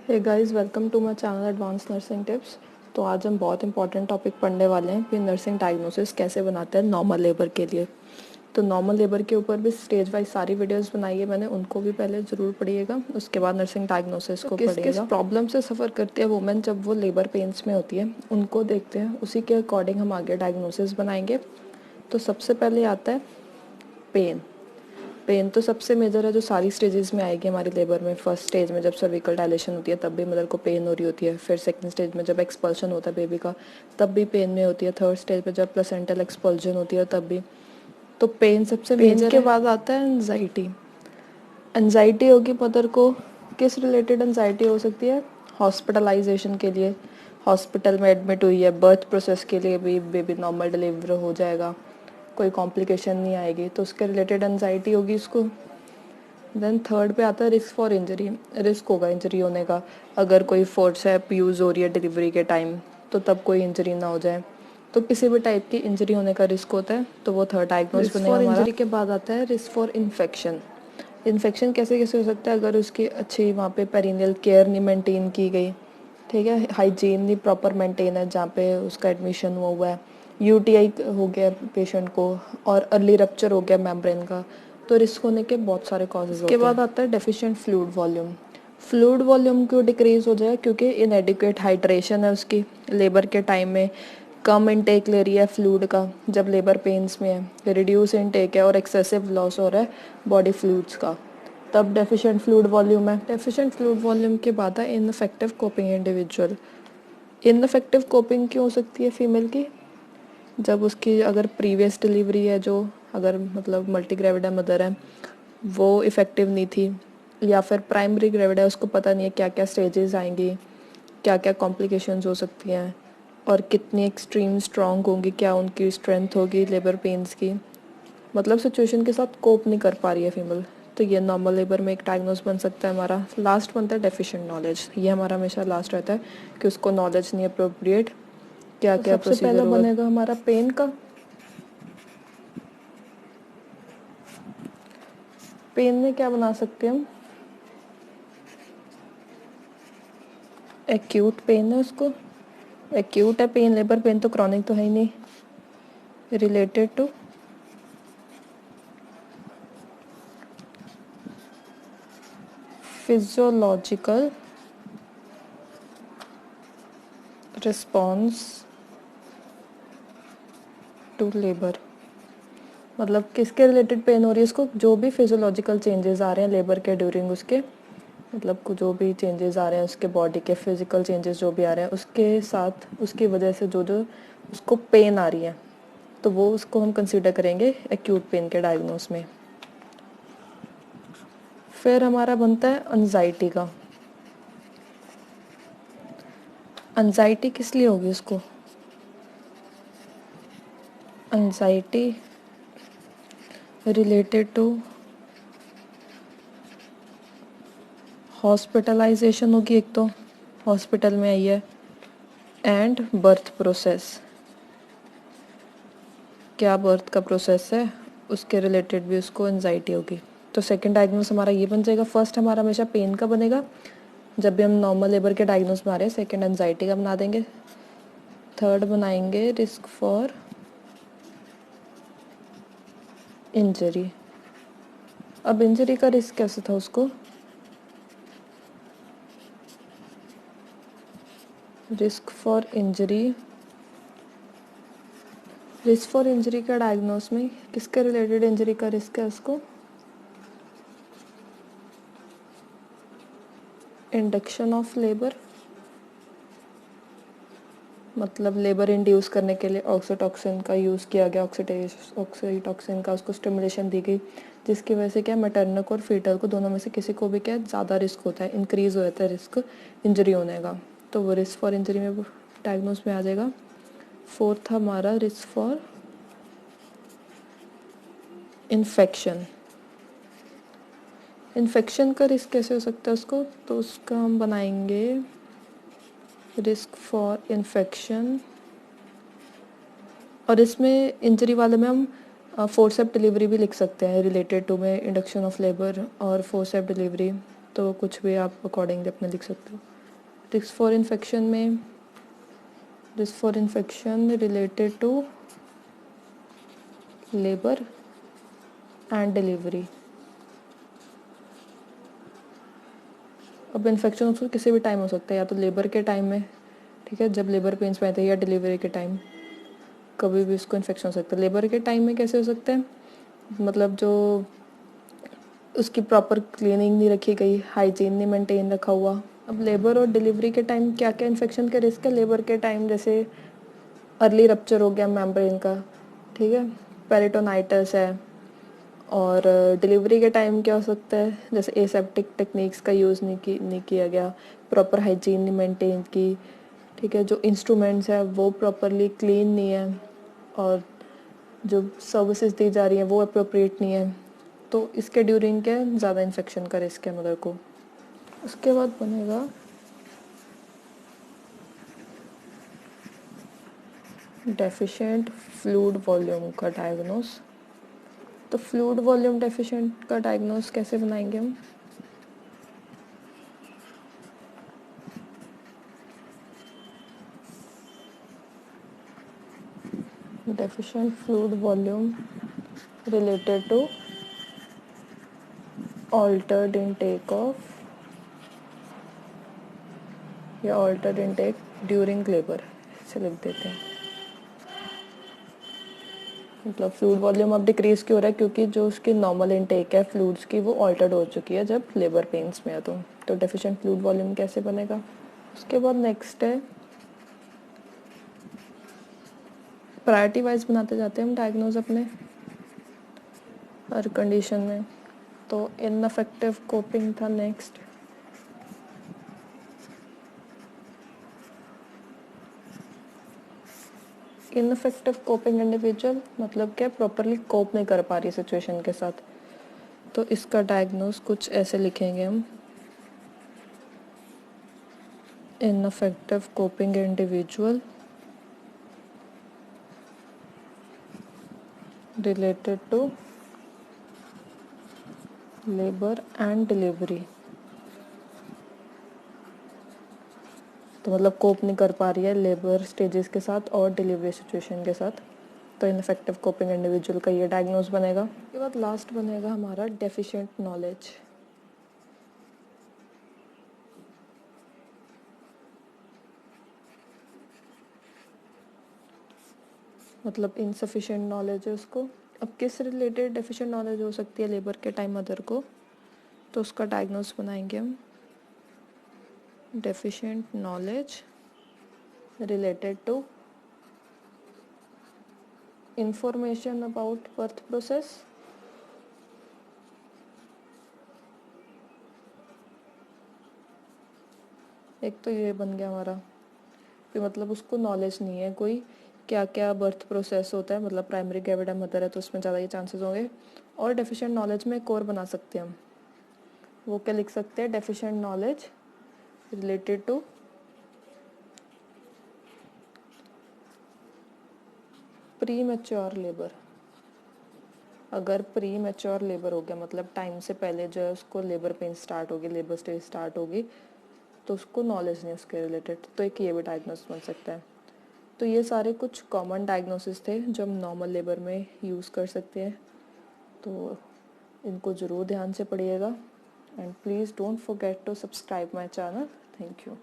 Hey guys, welcome to my channel advance nursing tips. तो आज हम बहुत इंपॉर्टेंट टॉपिक पढ़ने वाले हैं कि नर्सिंग डायग्नोसिस कैसे बनाते हैं नॉर्मल लेबर के लिए। तो नॉर्मल लेबर के ऊपर भी स्टेज वाइज सारी वीडियोस बनाई है मैंने, उनको भी पहले ज़रूर पढ़िएगा, उसके बाद नर्सिंग डायग्नोसिस को पढ़िएगा। किस प्रॉब्लम से सफ़र करती है वुमेन जब वो लेबर पेन्स में होती है, उनको देखते हैं, उसी के अकॉर्डिंग हम आगे डायग्नोसिस बनाएंगे। तो सबसे पहले आता है पेन। पेन तो सबसे मेजर है, जो सारी स्टेजेस में आएगी हमारी लेबर में। फर्स्ट स्टेज में जब सर्विकल डायलेशन होती है तब भी मदर को पेन हो रही होती है। फिर सेकंड स्टेज में जब एक्सपल्शन होता है बेबी का तब भी पेन में होती है। थर्ड स्टेज पे जब प्लेसेंटल एक्सपल्जन होती है तब भी। तो पेन सबसे मेजर के बाद आता है एंजाइटी। एंजाइटी होगी मदर को, किस रिलेटेड एंजाइटी हो सकती है? हॉस्पिटलाइजेशन के लिए, हॉस्पिटल में एडमिट हुई है, बर्थ प्रोसेस के लिए भी बेबी नॉर्मल डिलीवर हो जाएगा, कोई कॉम्प्लिकेशन नहीं आएगी, तो उसके रिलेटेड एंजाइटी होगी इसको। देन थर्ड पे आता है रिस्क फॉर इंजरी। रिस्क होगा इंजरी होने का, अगर कोई फोर्सेप यूज़ हो रही है डिलीवरी के टाइम तो तब कोई इंजरी ना हो जाए। तो किसी भी टाइप की इंजरी होने का रिस्क होता है, तो वो थर्ड डायग्नोस बनेगा हमारा। इंजरी के बाद आता है रिस्क फॉर इन्फेक्शन। इन्फेक्शन कैसे कैसे हो सकता है? अगर उसकी अच्छी वहाँ पे पेरिनियल केयर नहीं मेंटेन की गई, ठीक है, हाइजीन नहीं प्रॉपर मेंटेन है जहाँ पे उसका एडमिशन हुआ है, यूटीआई हो गया पेशेंट को, और अर्ली रप्चर हो गया मेम्ब्रेन का, तो रिस्क होने के बहुत सारे कॉजेज होते हैं। उसके बाद आता है deficient fluid volume. Fluid volume क्यों डिक्रीज हो जाए? क्योंकि इनएडिक्वेट हाइड्रेशन है उसकी, लेबर के टाइम में कम इनटेक ले रही है फ्लूइड का जब लेबर पेन्स में है, रिड्यूस इनटेक है और एक्सेसिव लॉस हो रहा है बॉडी फ्लूइड्स का, तब डेफिशिएंट फ्लूइड वॉल्यूम है। डेफिशिएंट फ्लूइड वॉल्यूम के बाद है ineffective coping individual. Ineffective coping क्यों हो सकती है फीमेल की? जब उसकी अगर प्रीवियस डिलीवरी है, जो अगर मतलब मल्टी ग्रेविड मदर है, वो इफ़ेक्टिव नहीं थी, या फिर प्राइमरी ग्रेविड है, उसको पता नहीं है क्या क्या स्टेजेस आएंगी, क्या क्या कॉम्प्लिकेशंस हो सकती हैं, और कितनी एक्सट्रीम स्ट्रॉन्ग होंगी, क्या उनकी स्ट्रेंथ होगी लेबर पेन्स की, मतलब सिचुएशन के साथ कोप नहीं कर पा रही है फीमेल, तो ये नॉर्मल लेबर में एक डायग्नोस बन सकता है हमारा। लास्ट बनता है डेफिशिएंट नॉलेज। ये हमारा हमेशा लास्ट रहता है कि उसको नॉलेज नहीं अप्रोप्रिएट, क्या क्या सबसे पहला बनेगा हमारा पेन का। पेन में क्या बना सकते हैं हम? एक्यूट पेन है उसको, एक्यूट है पेन, लेबर पेन तो क्रॉनिक तो है ही नहीं। Related to physiological response to labour. मतलब किसके रिलेटेड पेन हो रही है इसको? जो भी फिजियोलॉजिकल चेंजेस आ रहे हैं लेबर के ड्यूरिंग उसके, मतलब जो भी चेंजेस आ रहे हैं उसके बॉडी के, फिजिकल चेंजेस जो भी आ रहे हैं उसके साथ, उसकी वजह से जो जो उसको पेन आ रही है, तो वो उसको हम कंसीडर करेंगे एक्यूट पेन के डायग्नोस में। फिर हमारा बनता है एंजाइटी का। एंजाइटी किस लिए होगी उसको? एंजाइटी रिलेटेड टू हॉस्पिटलाइजेशन होगी, एक तो हॉस्पिटल में आई है, एंड बर्थ प्रोसेस, क्या बर्थ का प्रोसेस है उसके रिलेटेड भी उसको एंजाइटी होगी। तो सेकंड डायग्नोस हमारा ये बन जाएगा। फर्स्ट हमारा हमेशा पेन का बनेगा जब भी हम नॉर्मल लेबर के डायग्नोस बना रहे हैं, सेकंड एंजाइटी का बना देंगे, थर्ड बनाएंगे रिस्क फॉर इंजरी। अब इंजरी का रिस्क कैसे था उसको? Risk for injury, risk for injury का डायग्नोस में किसके रिलेटेड इंजरी का रिस्क है उसको? इंडक्शन ऑफ लेबर, मतलब लेबर इंड्यूस करने के लिए ऑक्सीटॉक्सिन का यूज़ किया गया, ऑक्सीटॉक्सिन का उसको स्टिमुलेशन दी गई, जिसकी वजह से क्या मैटरनल और फीटल को, दोनों में से किसी को भी क्या ज़्यादा रिस्क होता है, इंक्रीज़ हो जाता है रिस्क इंजरी होने का, तो वो रिस्क फॉर इंजरी में डायग्नोस में आ जाएगा। फोर्थ हमारा रिस्क फॉर इन्फेक्शन। इन्फेक्शन का रिस्क कैसे हो सकता है उसको? तो उसका हम बनाएंगे रिस्क फॉर इन्फेक्शन, और इसमें इंजरी वाले में हम फोर्सेप डिलीवरी भी लिख सकते हैं, रिलेटेड टू में इंडक्शन ऑफ लेबर और फोर्सेप डिलीवरी, तो कुछ भी आप अकॉर्डिंगली अपने लिख सकते हो। Risk for infection related to labour and delivery. अब इन्फेक्शन उसको किसी भी टाइम हो सकता है, या तो लेबर के टाइम में, ठीक है, जब लेबर पेंस में आते हैं, या डिलीवरी के टाइम, कभी भी उसको इन्फेक्शन हो सकता है। लेबर के टाइम में कैसे हो सकता है, मतलब जो उसकी प्रॉपर क्लीनिंग नहीं रखी गई, हाइजीन नहीं मेंटेन रखा हुआ। अब लेबर और डिलीवरी के टाइम क्या क्या इन्फेक्शन का रिस्क है। लेबर के टाइम जैसे अर्ली रप्चर हो गया मेम्ब्रेन का, ठीक है, पेरिटोनाइटिस है। और डिलीवरी के टाइम क्या हो सकता है, जैसे एसेप्टिक टेक्निक्स का यूज़ नहीं किया गया, प्रॉपर हाइजीन नहीं मेंटेन की, ठीक है, जो इंस्ट्रूमेंट्स है वो प्रॉपरली क्लीन नहीं है, और जो सर्विसेज दी जा रही हैं वो अप्रोप्रिएट नहीं है। तो इसके ड्यूरिंग क्या है, ज़्यादा इन्फेक्शन का रिस्क है मदर को। उसके बाद बनेगा डेफिशिएंट फ्लूइड वॉल्यूम का डायग्नोस। तो फ्लूइड वॉल्यूम डेफिशिएंट का डायग्नोस कैसे बनाएंगे हम। Deficient fluid volume related to altered intake of, या ऑल्टर्ड इनटेक ड्यूरिंग लेबर, ऐसे लिख देते हैं। मतलब फ्लूइड वॉल्यूम अब डिक्रीज क्यों हो रहा है, क्योंकि जो उसकी नॉर्मल इनटेक है फ्लूइड्स की वो ऑल्टर्ड हो चुकी है जब लेबर पेन्स में है। तो डेफिशिएंट फ्लूइड वॉल्यूम कैसे बनेगा। उसके बाद नेक्स्ट है, प्रायोरिटी वाइज बनाते जाते हैं हम डायग्नोज अपने हर कंडीशन में। तो इनफेक्टिव कोपिंग था नेक्स्ट। इनफेक्टिव कोपिंग इंडिविजुअल मतलब क्या, प्रॉपरली कोप नहीं कर पा रही सिचुएशन के साथ। तो इसका डायग्नोज कुछ ऐसे लिखेंगे हम, ineffective coping individual related to labour and delivery. तो मतलब कोप नहीं कर पा रही है लेबर स्टेजेस के साथ और डिलीवरी सिचुएशन के साथ। तो इनफेक्टिव कोपिंग इंडिविजुअल का ये डायग्नोज बनेगा। उसके बाद लास्ट बनेगा हमारा डेफिशिएंट नॉलेज। मतलब इनसफिशिएंट नॉलेज है उसको। अब किस रिलेटेड डेफिशिएंट नॉलेज हो सकती है लेबर के टाइम मदर को, तो उसका डायग्नोस बनाएंगे हम, deficient knowledge related to information about birth process, एक तो ये बन गया हमारा कि मतलब उसको नॉलेज नहीं है कोई, क्या क्या बर्थ प्रोसेस होता है, मतलब प्राइमरी ग्रेविडा मदर है तो उसमें ज़्यादा ये चांसेस होंगे। और डेफिशिएंट नॉलेज में एक और बना सकते हैं हम, वो क्या लिख सकते हैं, deficient knowledge related to premature labour. अगर प्री मैच्योर लेबर हो गया, मतलब टाइम से पहले जो है उसको लेबर पेन स्टार्ट होगी, लेबर स्टेज स्टार्ट होगी, तो उसको नॉलेज नहीं उसके रिलेटेड, तो एक ये भी डायग्नोसिस बन सकता है। तो ये सारे कुछ कॉमन डायग्नोसिस थे जो हम नॉर्मल लेबर में यूज़ कर सकते हैं। तो इनको ज़रूर ध्यान से पढ़िएगा, and please don't forget to subscribe my channel. Thank you.